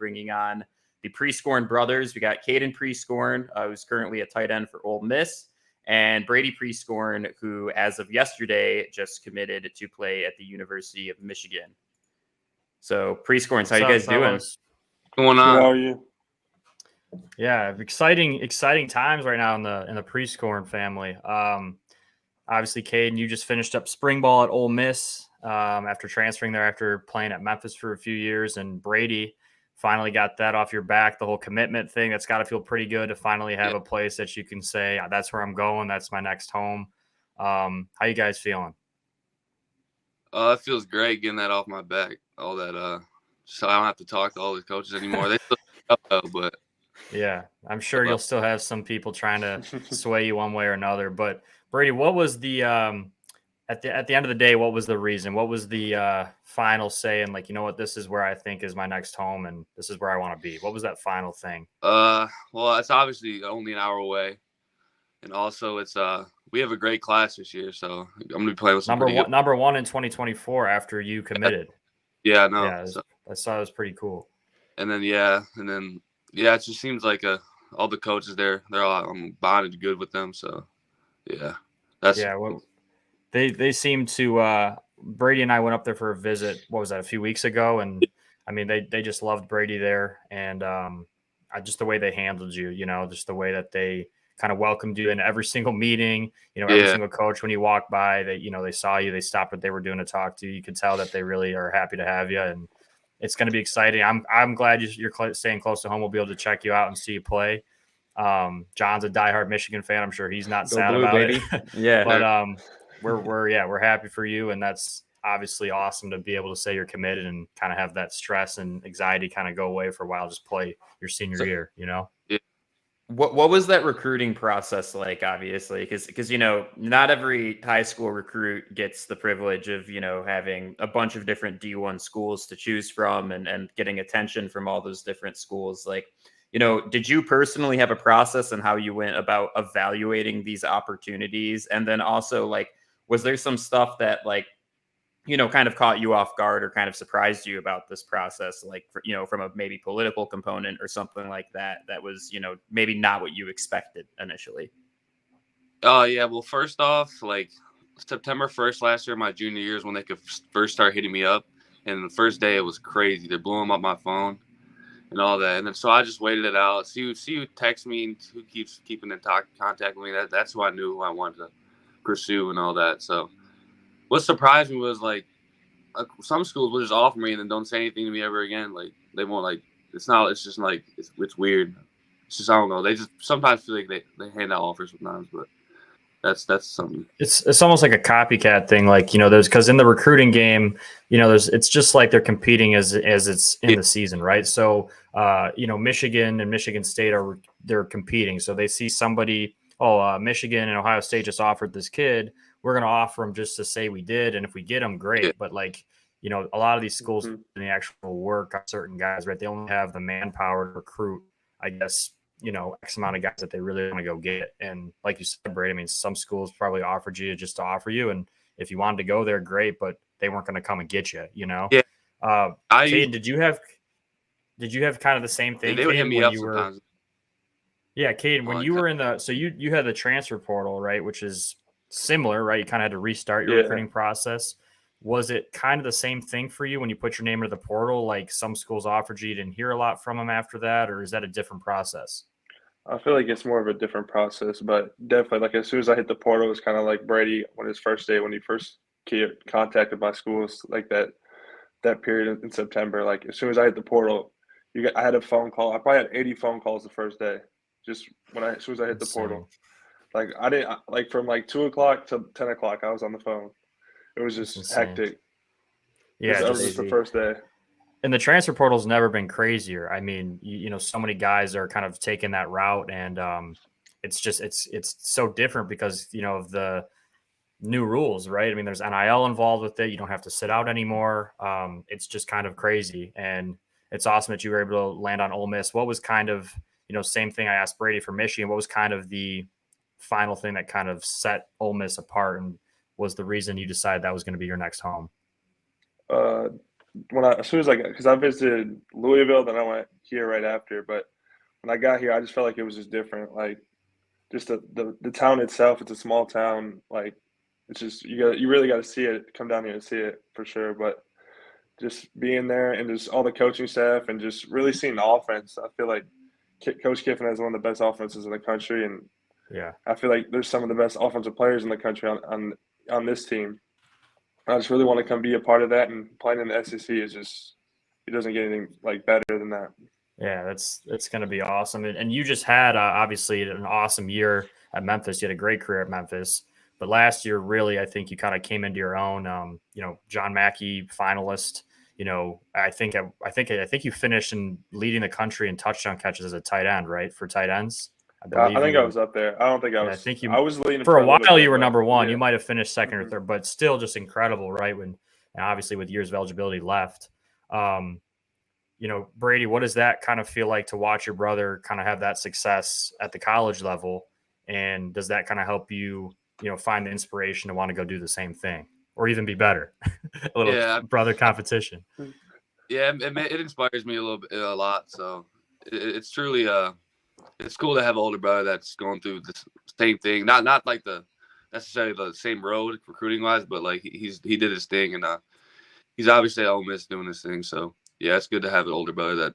bringing on the Prieskorn brothers. We got Caden Prieskorn, who's currently a tight end for Ole Miss, and Brady Prieskorn, who as of yesterday just committed to play at the University of Michigan. So Prieskorns, how you guys doing? What's going on? How are you? Yeah, exciting times right now in the Prieskorn family. Obviously, Caden, you just finished up spring ball at Ole Miss after transferring there after playing at Memphis for a few years, and Brady finally got that off your back. The whole commitment thing, that's got to feel pretty good to finally have a place that you can say, that's where I'm going, that's my next home. How you guys feeling? It feels great getting that off my back. All that, so I don't have to talk to all the coaches anymore. They still up though, but yeah, I'm sure you'll still have some people trying to sway you one way or another. But Brady, what was the at the end of the day? What was the reason? What was the final say? And like, you know what, this is where I think is my next home, and this is where I want to be. What was that final thing? Well, it's obviously only an hour away, and also it's we have a great class this year, so I'm gonna be playing with some number one in 2024 after you committed. Yeah, no, yeah, I saw it was pretty cool. And then it just seems like all the coaches there, they're all bonded good with them. So well, they seem to. Brady and I went up there for a visit. What was that, a few weeks ago? And I mean, they just loved Brady there, and just the way they handled you. You know, just the way that they kind of welcomed you in every single meeting. You know, every single coach when you walk by, they saw you, they stopped what they were doing to talk to you. You could tell that they really are happy to have you, and it's going to be exciting. I'm glad you're staying close to home. We'll be able to check you out and see you play. John's a diehard Michigan fan. I'm sure he's not sad about it. Yeah, but we're happy for you, and that's obviously awesome to be able to say you're committed and kind of have that stress and anxiety kind of go away for a while. Just play your senior year, you know. Yeah. What was that recruiting process like? Obviously, because not every high school recruit gets the privilege of having a bunch of different D1 schools to choose from and getting attention from all those different schools. Like, did you personally have a process on how you went about evaluating these opportunities? And then also, like, was there some stuff that kind of caught you off guard or kind of surprised you about this process, like, from a maybe political component or something like that was, maybe not what you expected initially? Yeah. Well, first off, like September 1st last year, my junior year, is when they could first start hitting me up. And the first day it was crazy. They're blowing up my phone and all that. And then so I just waited it out. See who texts me and who keeps keeping in contact with me. That's who I knew who I wanted to pursue and all that. So what surprised me was like some schools will just offer me and then don't say anything to me ever again. Like they won't, like it's just like it's weird. It's just, I don't know. They just sometimes feel like they hand out offers sometimes, but that's something. It's almost like a copycat thing. Like, there's, because in the recruiting game, it's just like they're competing as it's in the season, right? So Michigan and Michigan State they're competing. So they see somebody, Michigan and Ohio State just offered this kid. We're going to offer them just to say we did. And if we get them, great. Yeah. But a lot of these schools in the actual work on certain guys, right? They only have the manpower to recruit, I guess, X amount of guys that they really want to go get. And like you said, Brady, I mean, some schools probably offered you just to offer you. And if you wanted to go there, great, but they weren't going to come and get you, Yeah. Caden, did you have kind of the same thing? They would hit me up sometimes. Yeah, Caden, when you were in so you had the transfer portal, right? Which is similar, right? You kind of had to restart your recruiting process. Was it kind of the same thing for you when you put your name into the portal? Like some schools offered you didn't hear a lot from them after that, or is that a different process? I feel like it's more of a different process, but definitely, like, as soon as I hit the portal, it's kind of like Brady when his first day, when he first contacted my schools, like that period in September. Like, as soon as I hit the portal, I had a phone call. I probably had 80 phone calls the first day, just as soon as I hit the portal. Like, I didn't, like, from like 2 o'clock to 10 o'clock, I was on the phone. It was just hectic. Yeah, that was just the first day. And the transfer portal's never been crazier. I mean, so many guys are kind of taking that route, and it's just it's so different because of the new rules, right? I mean, there's NIL involved with it. You don't have to sit out anymore. It's just kind of crazy, and it's awesome that you were able to land on Ole Miss. What was kind of same thing I asked Brady for Michigan? What was kind of the final thing that kind of set Ole Miss apart and was the reason you decided that was going to be your next home? as soon as because I visited Louisville, then I went here right after. But when I got here, I just felt like it was just different. Like just the town itself, it's a small town. Like it's just you really got to see it. Come down here and see it for sure. But just being there and just all the coaching staff and just really seeing the offense, I feel like Coach Kiffin has one of the best offenses in the country, and Yeah. I feel like there's some of the best offensive players in the country on this team. I just really want to come be a part of that, and playing in the SEC is just it doesn't get anything like better than that. Yeah, that's going to be awesome. And you just had obviously an awesome year at Memphis. You had a great career at Memphis, but last year, really, I think you kind of came into your own. John Mackey finalist. I think you finished in leading the country in touchdown catches as a tight end, right? For tight ends, I believe. I think I was up there. I don't think I Yeah, was. I think I was leading for a while. bit, You were but, number one. yeah. You might have finished 2nd or Mhm. third, but still just incredible, right? And obviously with years of eligibility left. Brady, what does that kind of feel like to watch your brother kind of have that success at the college level? And does that kind of help you, find the inspiration to want to go do the same thing or even be better? A little brother competition. Yeah, it inspires me a lot. So it's truly it's cool to have an older brother that's going through the same thing. Not like necessarily the same road recruiting wise, but like he did his thing, and he's obviously at Ole Miss doing his thing. So yeah, it's good to have an older brother that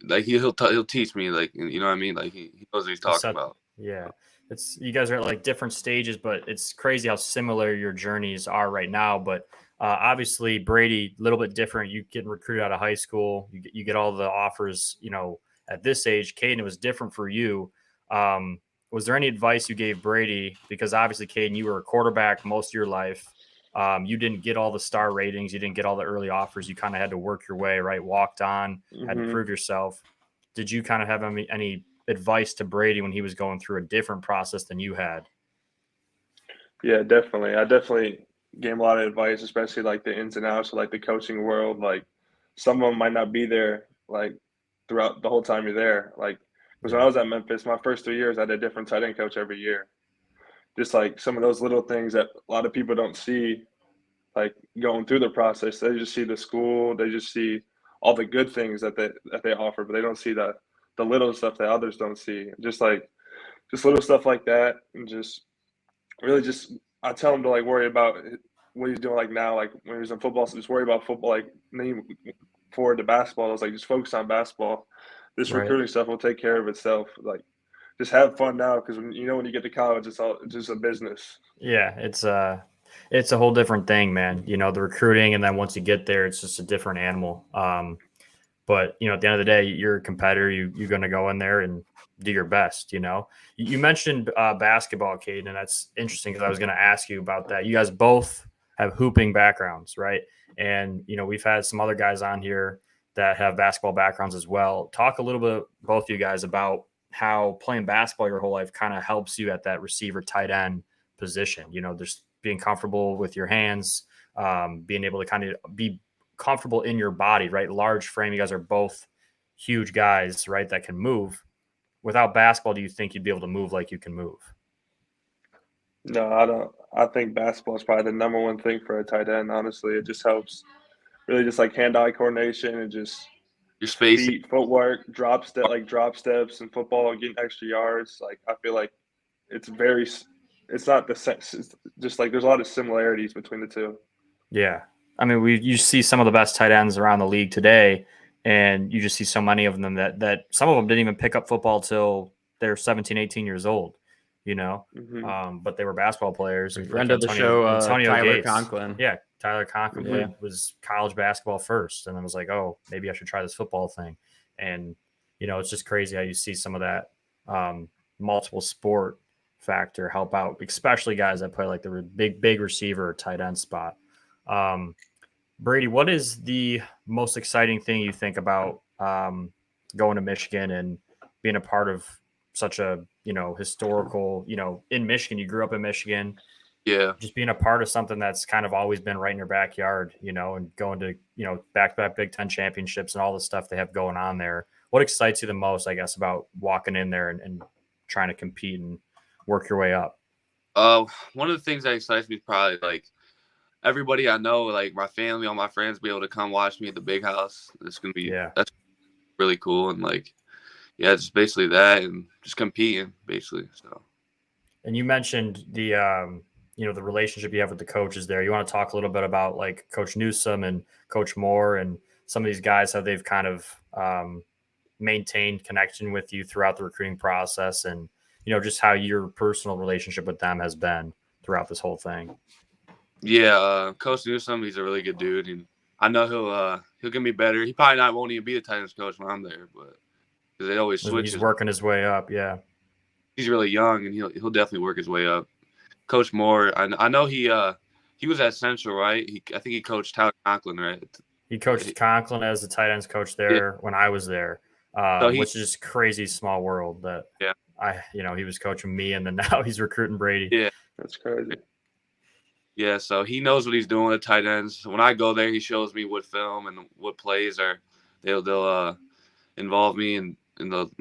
like he'll teach me, like, you know what I mean, like he knows what he's talking about. Yeah, it's you guys are at like different stages, but it's crazy how similar your journeys are right now. But obviously, Brady, a little bit different. You getting recruited out of high school, you get all the offers. At this age, Caden, it was different for you. Was there any advice you gave Brady? Because obviously, Caden, you were a quarterback most of your life. You didn't get all the star ratings. You didn't get all the early offers. You kind of had to work your way, right? Walked on, had to prove yourself. Did you kind of have any advice to Brady when he was going through a different process than you had? Yeah, definitely. I definitely gave him a lot of advice, especially like the ins and outs of like the coaching world. Like some of them might not be there like throughout the whole time you're there. Like because when I was at Memphis, my first 3 years, I had a different tight end coach every year. Just like some of those little things that a lot of people don't see, like going through the process. They just see the school, they just see all the good things that they offer, but they don't see the little stuff that others don't see. Just little stuff like that, and just really just I tell him to like worry about what he's doing like now, like when he was in football, so just worry about football. Like then forward to basketball, I was like just focus on basketball. This recruiting stuff will take care of itself. Like just have fun now, because when you get to college, it's just a business. Yeah, it's a whole different thing, man. The recruiting, and then once you get there, it's just a different animal. But at the end of the day, you're a competitor. You're going to go in there and do your best. You mentioned basketball, Caden, and that's interesting because I was going to ask you about that. You guys both have hooping backgrounds, right? And we've had some other guys on here that have basketball backgrounds as well. Talk a little bit, both of you guys, about how playing basketball your whole life kind of helps you at that receiver tight end position. Just being comfortable with your hands, being able to kind of be comfortable in your body, right? Large frame. You guys are both huge guys, right? That can move. Without basketball, do you think you'd be able to move like you can move? No, I don't. I think basketball is probably the number one thing for a tight end. Honestly, it just helps really just like hand-eye coordination and just Your spacing. feet, footwork, drop steps in football, getting extra yards. Like I feel like it's not the same. It's just like there's a lot of similarities between the two. Yeah. I mean, you see some of the best tight ends around the league today, and you just see so many of them that some of them didn't even pick up football till they're 17, 18 years old, but they were basketball players. And Friend of the show, Antonio Tyler Gates. Conklin. Yeah, Tyler Conklin was college basketball first, and then was like, oh, maybe I should try this football thing. And, it's just crazy how you see some of that multiple sport factor help out, especially guys that play like the big receiver or tight end spot. Brady, what is the most exciting thing you think about going to Michigan and being a part of such a historical, in Michigan? You grew up in Michigan. Yeah. Just being a part of something that's kind of always been right in your backyard, and going to, back-to-back Big Ten championships and all the stuff they have going on there. What excites you the most, I guess, about walking in there and trying to compete and work your way up? One of the things that excites me is probably like everybody I know, like my family, all my friends, be able to come watch me at the big house. It's gonna be that's really cool, and like just basically that, and just competing basically. So. And you mentioned the the relationship you have with the coaches there. You want to talk a little bit about like Coach Newsome and Coach Moore and some of these guys, how they've kind of maintained connection with you throughout the recruiting process, and just how your personal relationship with them has been throughout this whole thing. Yeah, Coach Newsome, he's a really good dude, and I know he'll get me better. He probably won't even be the tight ends coach when I'm there, but because they always switch. He's working his way up. Yeah, he's really young, and he'll definitely work his way up. Coach Moore, I know he was at Central, right? I think he coached Tyler Conklin, right? He coached Conklin as the tight ends coach there when I was there, which is just crazy small world that he was coaching me, and then now he's recruiting Brady. Yeah, that's crazy. Yeah, so he knows what he's doing at tight ends. When I go there, he shows me what film and what plays they'll involve me, and they'll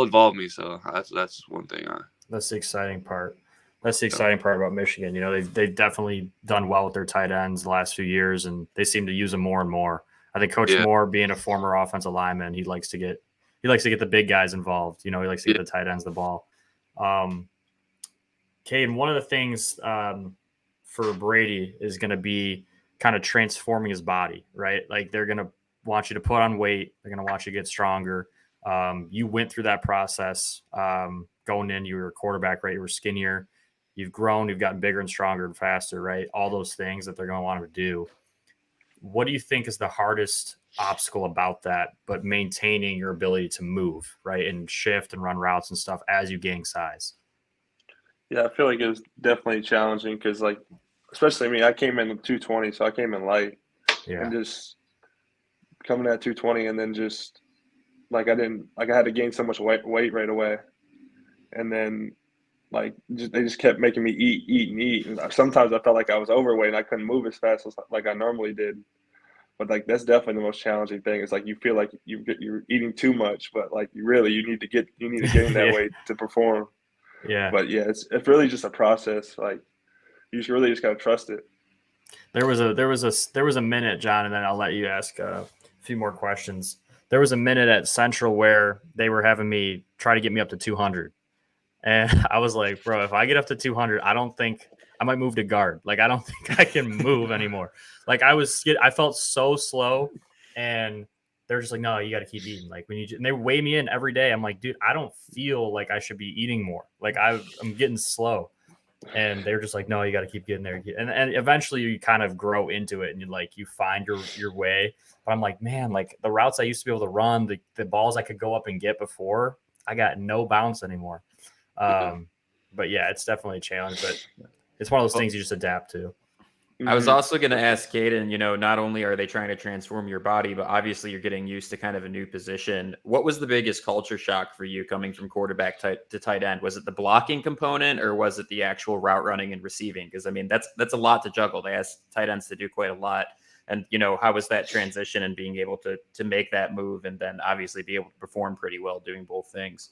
involve me. So that's one thing. That's the exciting part. That's the exciting part about Michigan. They've definitely done well with their tight ends the last few years, and they seem to use them more and more. I think Coach Moore, being a former offensive lineman, he likes to get the big guys involved. He likes to get the tight ends the ball. Caden, one of the things for Brady is going to be kind of transforming his body, right? Like they're going to want you to put on weight. They're going to want you to get stronger. You went through that process going in. You were a quarterback, right? You were skinnier. You've grown. You've gotten bigger and stronger and faster, right? All those things that they're going to want to do. What do you think is the hardest obstacle about that, but maintaining your ability to move, right, and shift and run routes and stuff as you gain size? Yeah, I feel like it was definitely challenging because, like, especially me, I came in at 220, so I came in light. Yeah. And just coming at 220 and then just, I had to gain so much weight right away. And then, they just kept making me eat. And sometimes I felt like I was overweight and I couldn't move as fast as like I normally did. But, that's definitely the most challenging thing. It's like you feel like you're eating too much, but, you need to get in that weight to perform. Yeah. But yeah, it's really just a process. You really just gotta trust it. There was a minute, John, and then I'll let you ask a few more questions. There was a minute at Central where they were having me try to get me up to 200. And I was like, bro, if I get up to 200, I don't think I might move to guard. I don't think I can move anymore. I felt so slow, and they're just like, no, you got to keep eating. And they weigh me in every day. I'm like, dude, I don't feel like I should be eating more. I'm getting slow. And they're just like, no, you got to keep getting there. And eventually you kind of grow into it, and you find your way. But I'm like, man, the routes I used to be able to run, the balls I could go up and get before, I got no bounce anymore. But yeah, it's definitely a challenge, but it's one of those things you just adapt to. I was also going to ask Caden, not only are they trying to transform your body, but obviously you're getting used to kind of a new position. What was the biggest culture shock for you coming from quarterback to tight end? Was it the blocking component, or was it the actual route running and receiving? Because that's a lot to juggle. They ask tight ends to do quite a lot. And, how was that transition and being able to make that move and then obviously be able to perform pretty well doing both things?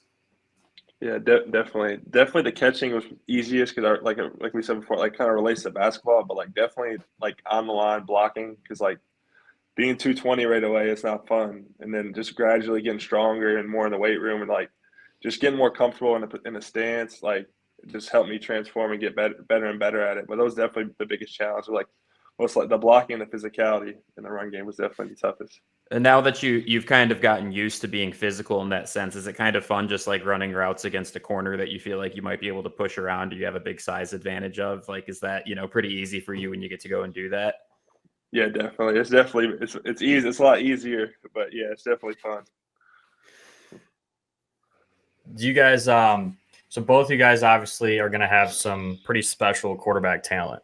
Yeah, definitely the catching was easiest because, like we said before, kind of relates to basketball, but definitely on the line blocking, because being 220 right away, it's not fun, and then just gradually getting stronger and more in the weight room and just getting more comfortable in a stance, it just helped me transform and get better and better at it. But that was definitely the biggest challenge. The blocking and the physicality in the run game was definitely the toughest. And now that you've kind of gotten used to being physical in that sense, is it kind of fun just running routes against a corner that you feel like you might be able to push around? Do you have a big size advantage of? Is that, pretty easy for you when you get to go and do that? Yeah, definitely. It's easy. It's a lot easier, but yeah, it's definitely fun. Do you guys, so both of you guys obviously are going to have some pretty special quarterback talent.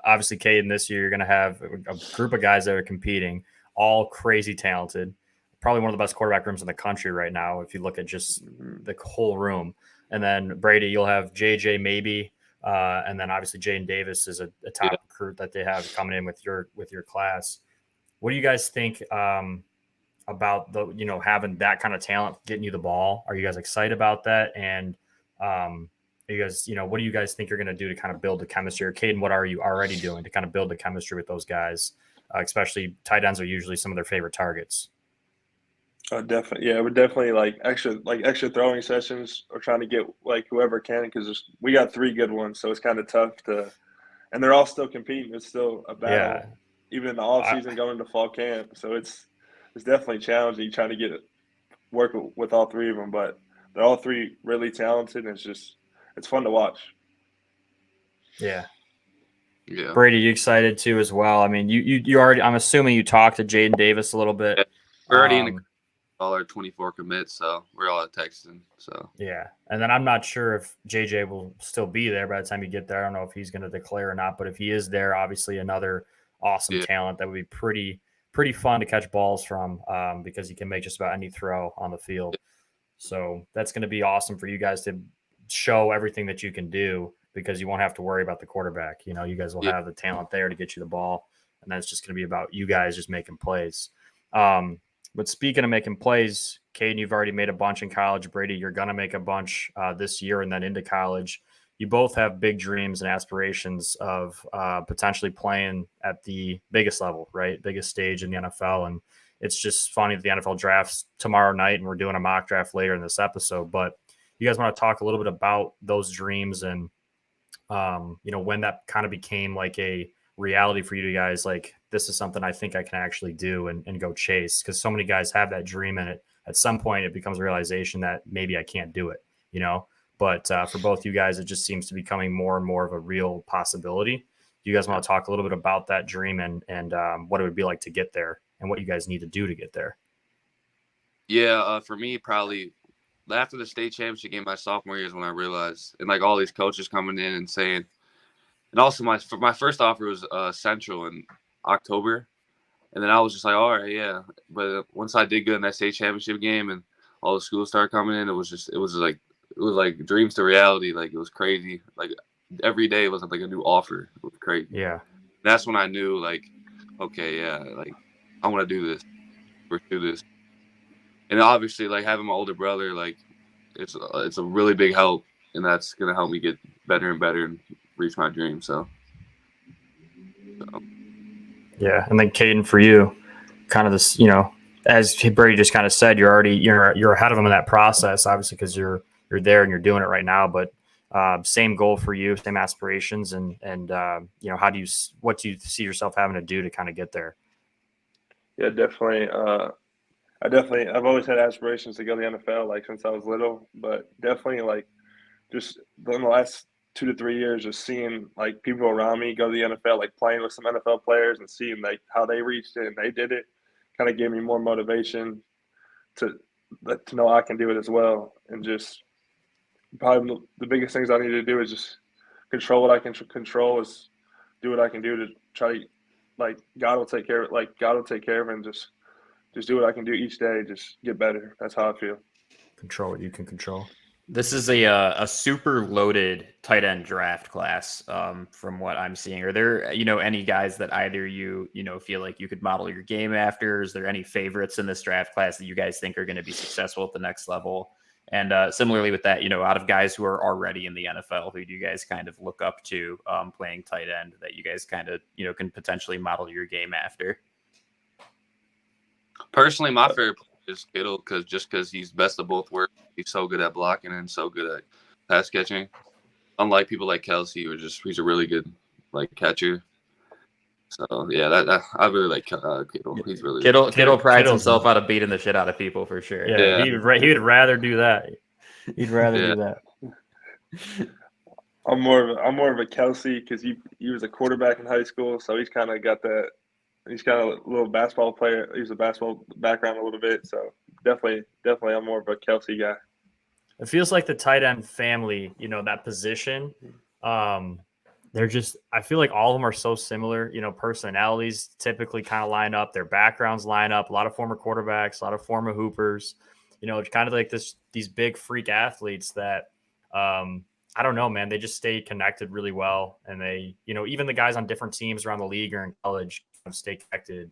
Obviously, Caden, this year you're going to have a group of guys that are competing, all crazy talented, probably one of the best quarterback rooms in the country right now if you look at just the whole room. And then Brady, you'll have JJ maybe, and then obviously Jaden Davis is a top recruit that they have coming in with your class. What do you guys think about having that kind of talent getting you the ball? Are you guys excited about that? And you guys, what do you guys think you're going to do to kind of build the chemistry? Or Caden, what are you already doing to kind of build the chemistry with those guys? Especially tight ends are usually some of their favorite targets. Oh, definitely. Yeah, we're definitely extra throwing sessions or trying to get like whoever can because we got 3 good ones, so it's kind of tough to. And they're all still competing. It's still a battle, Yeah. even in the off season going into fall camp. So it's definitely challenging trying to work with all 3 of them. But they're all 3 really talented. And it's fun to watch. Yeah. Yeah. Brady, you excited too as well? I mean, you already. I'm assuming you talked to Jaden Davis a little bit. Yeah. We're already in all our 24 commits, so we're all texting. So yeah, and then I'm not sure if JJ will still be there by the time you get there. I don't know if he's going to declare or not, but if he is there, obviously another awesome talent that would be pretty fun to catch balls from because he can make just about any throw on the field. So that's going to be awesome for you guys to show everything that you can do because you won't have to worry about the quarterback. You guys will have the talent there to get you the ball, and that's just going to be about you guys just making plays. But speaking of making plays, Caden, you've already made a bunch in college. Brady, you're going to make a bunch this year and then into college. You both have big dreams and aspirations of potentially playing at the biggest level, right? Biggest stage in the NFL. And it's just funny that the NFL draft's tomorrow night and we're doing a mock draft later in this episode. But you guys want to talk a little bit about those dreams and, when that kind of became like a reality for you guys, like this is something I think I can actually do and go chase, because so many guys have that dream and at some point it becomes a realization that maybe I can't do it, but for both you guys, it just seems to be becoming more and more of a real possibility. Do you guys want to talk a little bit about that dream and what it would be like to get there and what you guys need to do to get there? Yeah, for me, probably after the state championship game my sophomore year is when I realized, and like all these coaches coming in and saying, and also my first offer was Central in October, and then I was just like, all right, yeah. But once I did good in that state championship game and all the schools started coming in, it was like dreams to reality. Like it was crazy. Like every day was like a new offer. It was crazy. Yeah. That's when I knew, like, okay, yeah, like I want to do this, pursue this. And obviously, like having my older brother, like it's a really big help, and that's gonna help me get better and better and reach my dream. So. Yeah, and then Caden, for you, kind of this, as Brady just kind of said, you're ahead of him in that process, obviously, because you're there and you're doing it right now. But same goal for you, same aspirations, and what do you see yourself having to do to kind of get there? Yeah, definitely. I've always had aspirations to go to the NFL, like since I was little, but definitely like just in the last 2 to 3 years, just seeing like people around me go to the NFL, like playing with some NFL players and seeing like how they reached it and they did it, kind of gave me more motivation to know I can do it as well. And just probably the biggest things I need to do is just control what I can control, is do what I can do to try to, like, God will take care of it. Like God will take care of it, and just do what I can do each day. Just get better. That's how I feel. Control what you can control. This is a super loaded tight end draft class, from what I'm seeing. Are there, any guys that either you feel like you could model your game after? Is there any favorites in this draft class that you guys think are going to be successful at the next level? And similarly with that, out of guys who are already in the NFL, who do you guys kind of look up to playing tight end that you guys kind of, can potentially model your game after? Personally, my favorite player is Kittle because he's best of both worlds. He's so good at blocking and so good at pass catching. Unlike people like Kelsey, he's a really good catcher. So yeah, that I really like Kittle. He's really Kittle prides himself out of beating the shit out of people for sure. Yeah. He would rather do that. He'd rather do that. I'm more of a Kelsey because he was a quarterback in high school, so he's kind of got that. He's kind of a little basketball player. He's a basketball background a little bit, so definitely, I'm more of a Kelsey guy. It feels like the tight end family, that position. They're just, I feel like all of them are so similar. Personalities typically kind of line up. Their backgrounds line up. A lot of former quarterbacks, a lot of former hoopers. It's kind of like these big freak athletes that, I don't know, man. They just stay connected really well, and they, even the guys on different teams around the league or in college stay connected.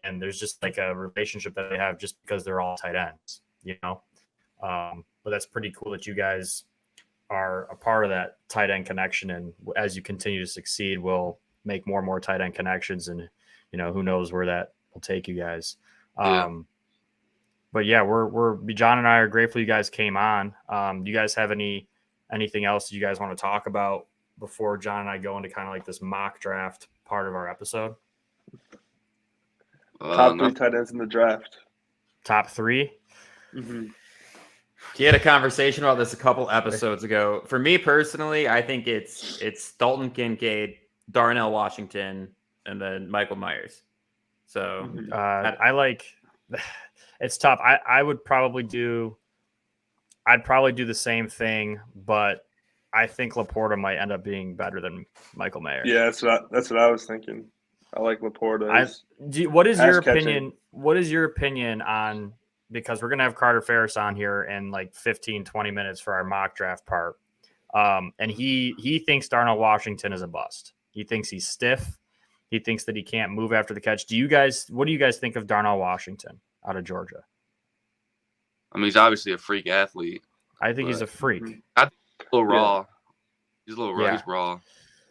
And there's just like a relationship that they have just because they're all tight ends. But that's pretty cool that you guys are a part of that tight end connection. And as you continue to succeed, we'll make more and more tight end connections. And, who knows where that will take you guys. Yeah. But yeah, John and I are grateful you guys came on. Do you guys have anything else you guys want to talk about before John and I go into kind of like this mock draft part of our episode? Top 3 tight ends in the draft. Top 3? Mm-hmm. He had a conversation about this a couple episodes ago. For me personally, I think it's Dalton Kincaid, Darnell Washington, and then Michael Myers. So I like it's tough. I'd probably do the same thing, but I think Laporta might end up being better than Michael Mayer. Yeah, that's what I was thinking. I like Laporta. What is your opinion? What is your opinion on, because we're gonna have Carter Ferris on here in like 15-20 minutes for our mock draft part. And he thinks Darnell Washington is a bust. He thinks he's stiff. He thinks that he can't move after the catch. What do you guys think of Darnell Washington out of Georgia? I mean, he's obviously a freak athlete. I think he's a freak. I think he's a little raw. Yeah. He's a little raw. Yeah. He's raw.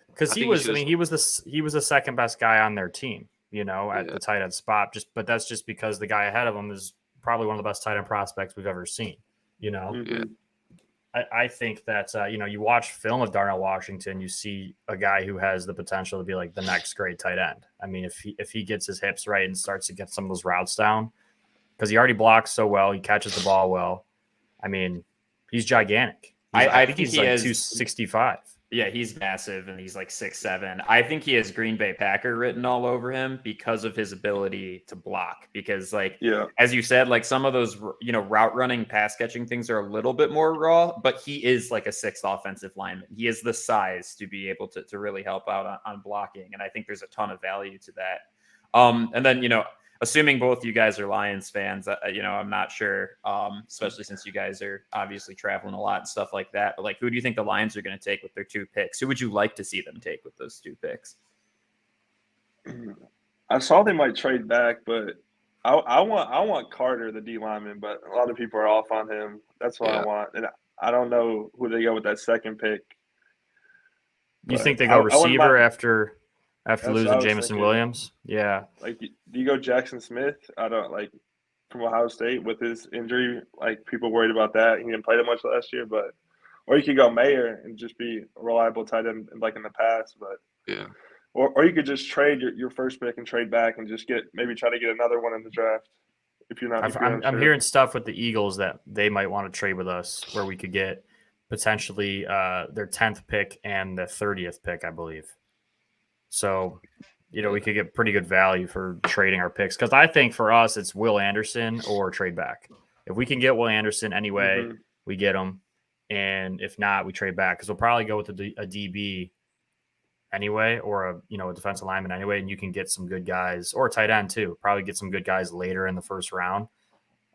Because he was the second best guy on their team, at the tight end spot. But that's just because the guy ahead of him is probably one of the best tight end prospects we've ever seen. Yeah. I think that you watch film of Darnell Washington, you see a guy who has the potential to be like the next great tight end. I mean, if he gets his hips right and starts to get some of those routes down, because he already blocks so well, he catches the ball well. I mean, he's gigantic. I think he's like 265. Yeah, he's massive, and he's like 6'7". I think he has Green Bay Packer written all over him because of his ability to block. Because, as you said, like some of those, route running, pass catching things are a little bit more raw, but he is like a 6th offensive lineman. He has the size to be able to really help out on blocking, and I think there's a ton of value to that. And then, assuming both you guys are Lions fans, I'm not sure, especially since you guys are obviously traveling a lot and stuff like that. But who do you think the Lions are going to take with their 2 picks? Who would you like to see them take with those 2 picks? I saw they might trade back, but I want Carter, the D lineman, but a lot of people are off on him. That's what I want, and I don't know who they go with that 2nd pick. You think they go receiver after losing Jameson Williams? Yeah. Do you go Jackson Smith? I don't from Ohio State with his injury. People worried about that. He didn't play that much last year, or you could go Mayer and just be a reliable tight end in the past. But yeah. Or you could just trade your first pick and trade back and just maybe try to get another one in the draft. If you're not, I'm hearing stuff with the Eagles that they might want to trade with us, where we could get potentially their 10th pick and the 30th pick, I believe. So, we could get pretty good value for trading our picks. Because I think for us, it's Will Anderson or trade back. If we can get Will Anderson anyway, we get him. And if not, we trade back. Because we'll probably go with a DB anyway, or a defensive lineman anyway. And you can get some good guys, or a tight end too. Probably get some good guys later in the first round.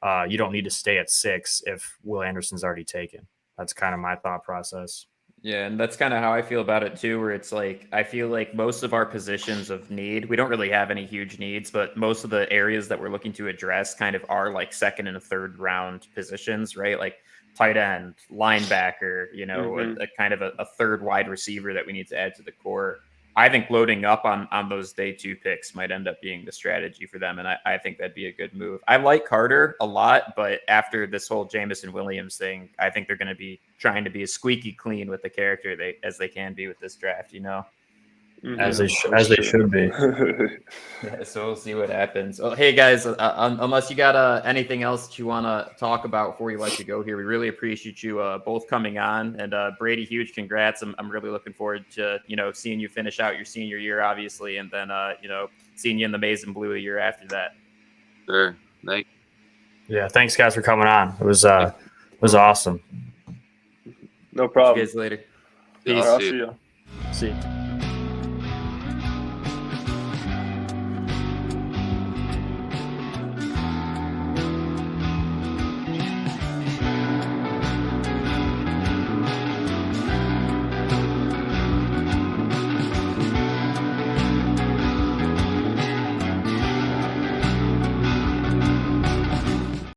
You don't need to stay at 6 if Will Anderson's already taken. That's kind of my thought process. Yeah, and that's kind of how I feel about it too, where it's I feel like most of our positions of need, we don't really have any huge needs, but most of the areas that we're looking to address kind of are 2nd and 3rd round positions, right? Like tight end, linebacker, a kind of a 3rd wide receiver that we need to add to the core. I think loading up on those day 2 picks might end up being the strategy for them, and I think that'd be a good move. I like Carter a lot, but after this whole Jameson Williams thing, I think they're going to be trying to be as squeaky clean with the character as they can be with this draft, As they should be. Yeah, so we'll see what happens. Well, hey guys, unless you got anything else that you want to talk about before we let you go here, we really appreciate you both coming on. And Brady, huge congrats. I'm really looking forward to seeing you finish out your senior year, obviously, and then seeing you in the maize and blue a year after that. Sure. Thank you. Yeah, thanks guys for coming on. It was awesome. No problem. See you guys later. Peace. I'll see you. See you.